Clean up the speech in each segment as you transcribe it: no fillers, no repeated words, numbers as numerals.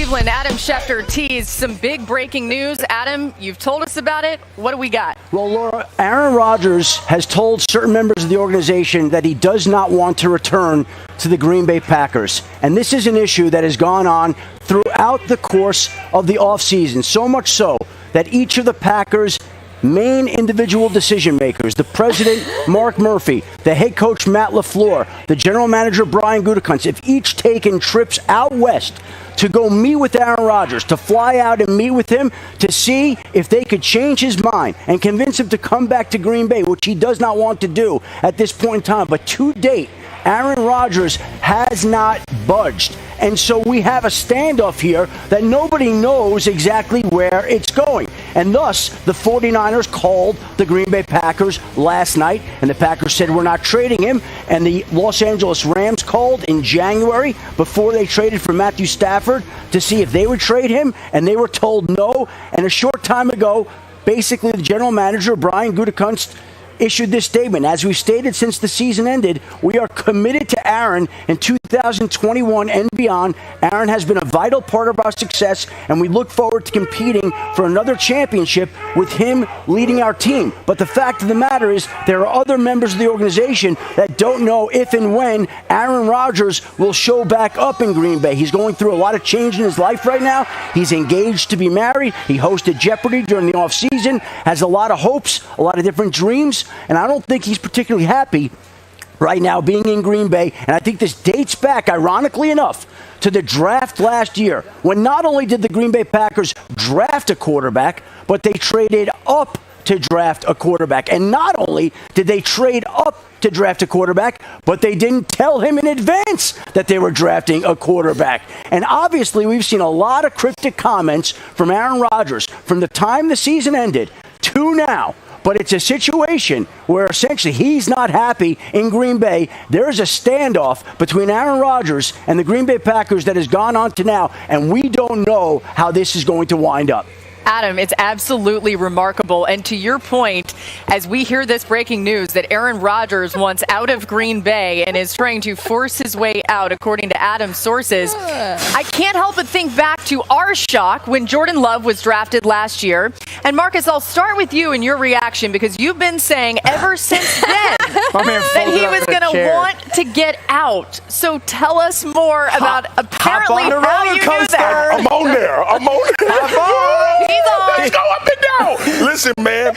Cleveland, Adam Schefter teased some big breaking news. Adam, you've told us about it. What do we got? Well, Laura, Aaron Rodgers has told certain members of the organization that he does not want to return to the Green Bay Packers. And this is an issue that has gone on throughout the course of the offseason, so much so that each of the Packers' main individual decision makers, the president, Mark Murphy, the head coach, Matt LaFleur, the general manager, Brian Gutekunst, have each taken trips out west to go meet with Aaron Rodgers, to fly out and meet with him to see if they could change his mind and convince him to come back to Green Bay, which he does not want to do at this point in time. But to date, Aaron Rodgers has not budged. And so we have a standoff here that nobody knows exactly where it's going. And thus, the 49ers called the Green Bay Packers last night, and the Packers said, we're not trading him. And the Los Angeles Rams called in January before they traded for Matthew Stafford to see if they would trade him, and they were told no. And a short time ago, basically the general manager, Brian Gutekunst, issued this statement. As we've stated since the season ended, we are committed to Aaron in 2021 and beyond. Aaron has been a vital part of our success, and we look forward to competing for another championship with him leading our team. But the fact of the matter is, there are other members of the organization that don't know if and when Aaron Rodgers will show back up in Green Bay. He's going through a lot of change in his life right now. He's engaged to be married. He hosted Jeopardy during the offseason, has a lot of hopes, a lot of different dreams. And I don't think he's particularly happy right now being in Green Bay. And I think this dates back, ironically enough, to the draft last year, when not only did the Green Bay Packers draft a quarterback, but they traded up to draft a quarterback. And not only did they trade up to draft a quarterback, but they didn't tell him in advance that they were drafting a quarterback. And obviously, we've seen a lot of cryptic comments from Aaron Rodgers from the time the season ended to now. But it's a situation where essentially he's not happy in Green Bay. There's a standoff between Aaron Rodgers and the Green Bay Packers that has gone on to now, and we don't know how this is going to wind up. Adam, it's absolutely remarkable. And to your point, as we hear this breaking news that Aaron Rodgers wants out of Green Bay and is trying to force his way out, according to Adam's sources, I can't help but think back to our shock when Jordan Love was drafted last year. And Marcus, I'll start with you and your reaction, because you've been saying ever since then that he was going to want to get out. So tell us more about apparently how you knew that. I'm on there. Let's go up and down. Listen, man.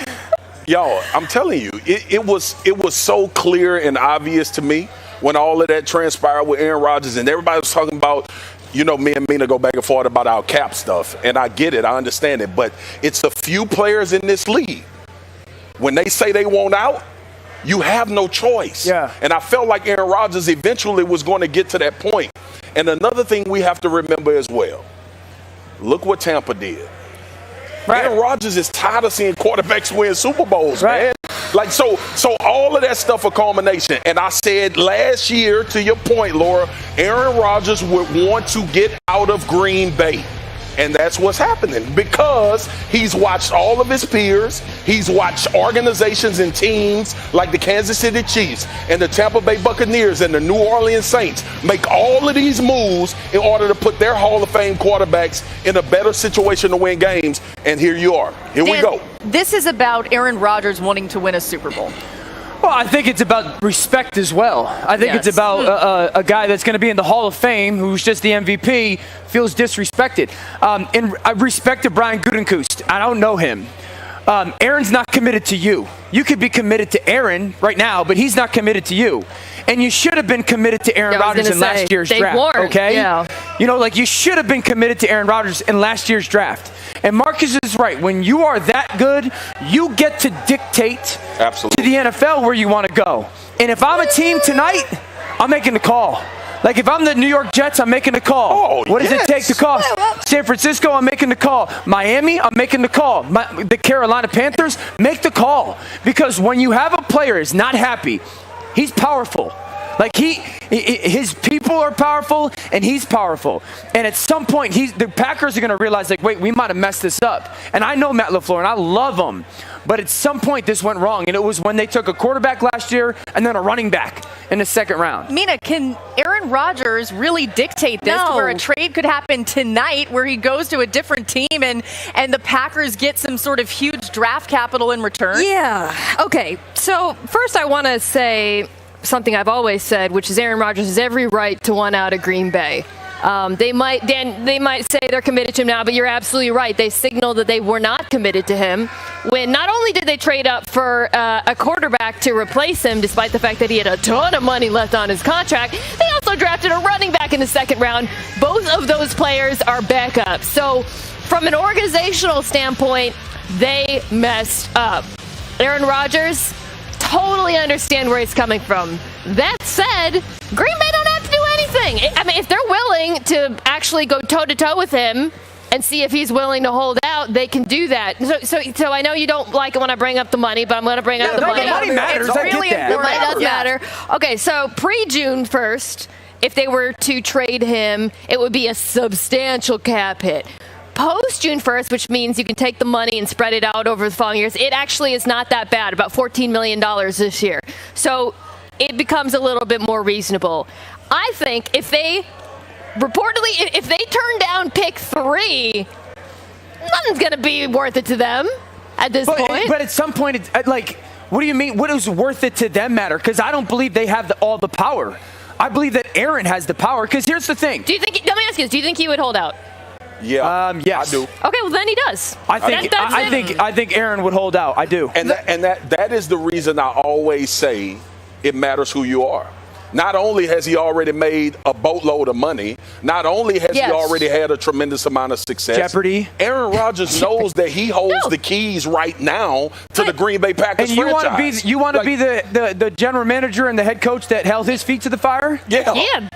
Y'all, I'm telling you, it was so clear and obvious to me when all of that transpired with Aaron Rodgers, and everybody was talking about, you know, me and Mina go back and forth about our cap stuff. And I get it. I understand it. But it's a few players in this league. When they say they want out, you have no choice. Yeah. And I felt like Aaron Rodgers eventually was going to get to that point. And another thing we have to remember as well, look what Tampa did. Right. Aaron Rodgers is tired of seeing quarterbacks win Super Bowls, man. Like, so all of that stuff a culmination. And I said last year, to your point, Laura, Aaron Rodgers would want to get out of Green Bay. And that's what's happening, because he's watched all of his peers. He's watched organizations and teams like the Kansas City Chiefs and the Tampa Bay Buccaneers and the New Orleans Saints make all of these moves in order to put their Hall of Fame quarterbacks in a better situation to win games. And here you are. Here we go. This is about Aaron Rodgers wanting to win a Super Bowl. Well, I think it's about respect as well. I think it's about a guy that's going to be in the Hall of Fame who's just the MVP feels disrespected. In respect to Brian Gutekunst, I don't know him. Aaron's not committed to you. You could be committed to Aaron right now, but he's not committed to you. And you should have been committed to Aaron Rodgers in last year's draft. Okay? Yeah. You know, like, you should have been committed to Aaron Rodgers in last year's draft. And Marcus is right. When you are that good, you get to dictate to the NFL where you want to go. And if I'm a team tonight, I'm making the call. Like, if I'm the New York Jets, I'm making the call. What does it take to call? San Francisco, I'm making the call. Miami, I'm making the call. The Carolina Panthers, make the call. Because when you have a player who's not happy, he's powerful. Like, his people are powerful, and he's powerful. And at some point, the Packers are going to realize, like, wait, we might have messed this up. And I know Matt LaFleur, and I love him. But at some point, this went wrong. And it was when they took a quarterback last year and then a running back. in the second round. Mina, can Aaron Rodgers really dictate this to where a trade could happen tonight where he goes to a different team and the Packers get some sort of huge draft capital in return? Yeah. Okay. So first I want to say something I've always said, which is Aaron Rodgers has every right to want out of Green Bay. They might say they're committed to him now, but you're absolutely right. They signaled that they were not committed to him when not only did they trade up for a quarterback to replace him, despite the fact that he had a ton of money left on his contract, they also drafted a running back in the second round. Both of those players are backups. So from an organizational standpoint, they messed up. Aaron Rodgers, totally understand where he's coming from. That said, Green Bay don't have to do anything. I mean, if they're willing to actually go toe-to-toe with him and see if he's willing to hold out, they can do that. So I know you don't like it when I bring up the money, but I'm going to bring up the money. The money matters. It's I get really that. important. It does matter. Okay, so pre-June 1st, if they were to trade him, it would be a substantial cap hit. Post June 1st, which means you can take the money and spread it out over the following years, it actually is not that bad, about $14 million this year. So it becomes a little bit more reasonable. I think if they turn down pick 3, nothing's going to be worth it to them at this point. But at some point, it's like, what do you mean? What does worth it to them matter? Because I don't believe they have all the power. I believe that Aaron has the power. Because here's the thing. Let me ask you this. Do you think he would hold out? Yeah, yes. I do. Okay, well then he does. I think Aaron would hold out. I do. And that is the reason I always say it matters who you are. Not only has he already made a boatload of money, not only has he already had a tremendous amount of success. Jeopardy. Aaron Rodgers knows that he holds the keys right now to the Green Bay Packers and you franchise. You want to be the general manager and the head coach that held his feet to the fire? Yeah.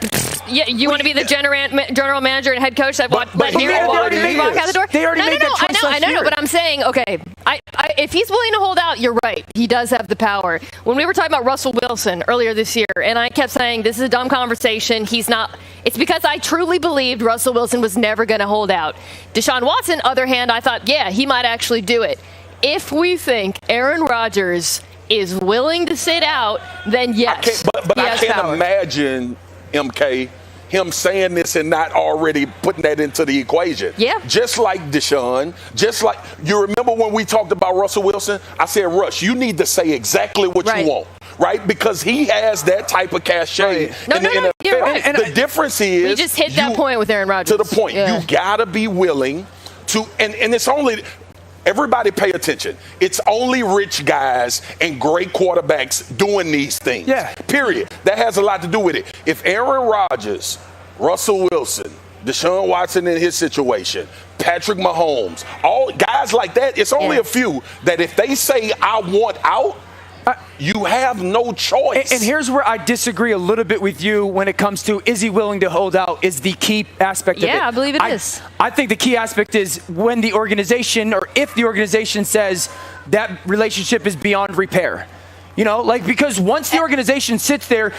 Yeah, you want to be the general manager and head coach that let Hero walk out the door? They already made that choice I know, but I'm saying, okay, if he's willing to hold out, you're right. He does have the power. When we were talking about Russell Wilson earlier this year, and I kept saying this is a dumb conversation. He's not. It's because I truly believed Russell Wilson was never going to hold out. Deshaun Watson, other hand, I thought, yeah, he might actually do it. If we think Aaron Rodgers is willing to sit out, then yes. I can't imagine, MK, him saying this and not already putting that into the equation. Yeah. Just like Deshaun, just like you remember when we talked about Russell Wilson, I said, Russ, you need to say exactly what you want, right? Because he has that type of cachet in the NFL. You're right. And the difference is we just hit that point with Aaron Rodgers. To the point. Yeah. You gotta be willing to, and it's only. Everybody pay attention. It's only rich guys and great quarterbacks doing these things. Yeah. Period. That has a lot to do with it. If Aaron Rodgers, Russell Wilson, Deshaun Watson in his situation, Patrick Mahomes, all guys like that, it's only a few that if they say, I want out, you have no choice. And here's where I disagree a little bit with you when it comes to is he willing to hold out is the key aspect of it. Yeah, I believe it is. I think the key aspect is when the organization or if the organization says that relationship is beyond repair. You know, like because once the organization sits there,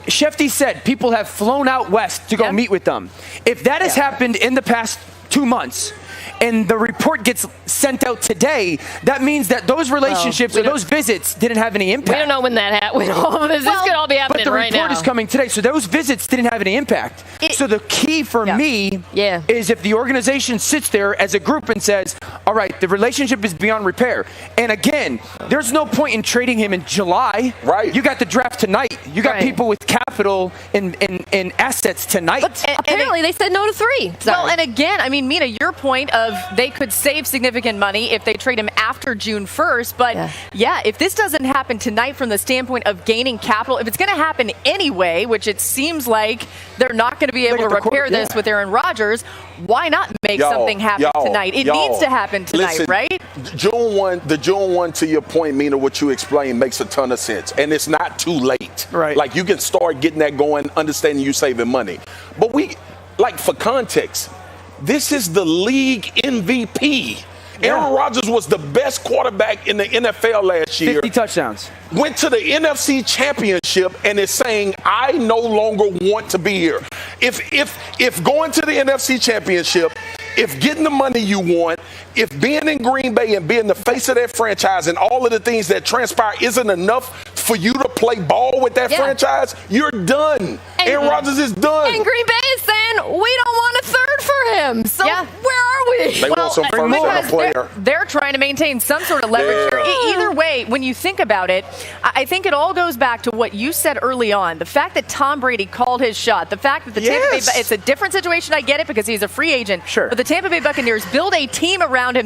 Schefter said people have flown out west to go meet with them. If that has happened in the past 2 months, and the report gets sent out today, that means that those relationships or those visits didn't have any impact. We don't know when that happened. This could all be happening right now. But the report is coming today, so those visits didn't have any impact. So the key for me is if the organization sits there as a group and says, all right, the relationship is beyond repair. And again, there's no point in trading him in July. Right. You got the draft tonight. You got people with capital and assets tonight. But apparently they said no to 3. Well, and again, I mean, Mina, your point of they could save significant money if they trade him after June 1st. But if this doesn't happen tonight from the standpoint of gaining capital, if it's going to happen anyway, which it seems like they're not going to be able to repair this with Aaron Rodgers, why not make something happen tonight? It needs to happen tonight, right? The June 1, to your point, Mina, what you explained makes a ton of sense. And it's not too late. Right. Like you can start getting that going, understanding you saving money. But for context, this is the league MVP. Aaron Rodgers was the best quarterback in the NFL last year. 50 touchdowns. Went to the NFC Championship and is saying, I no longer want to be here. If going to the NFC Championship, if getting the money you want, if being in Green Bay and being the face of that franchise and all of the things that transpire isn't enough for you to play ball with that franchise, you're done. Aaron Rodgers is done. And Green Bay is saying, we don't want a third for him. So where are we? They want some first round player. They're trying to maintain some sort of leverage here. Either way, when you think about it, I think it all goes back to what you said early on. The fact that Tom Brady called his shot. The fact that the Tampa Bay, it's a different situation. I get it because he's a free agent. Sure. But the Tampa Bay Buccaneers build a team around him that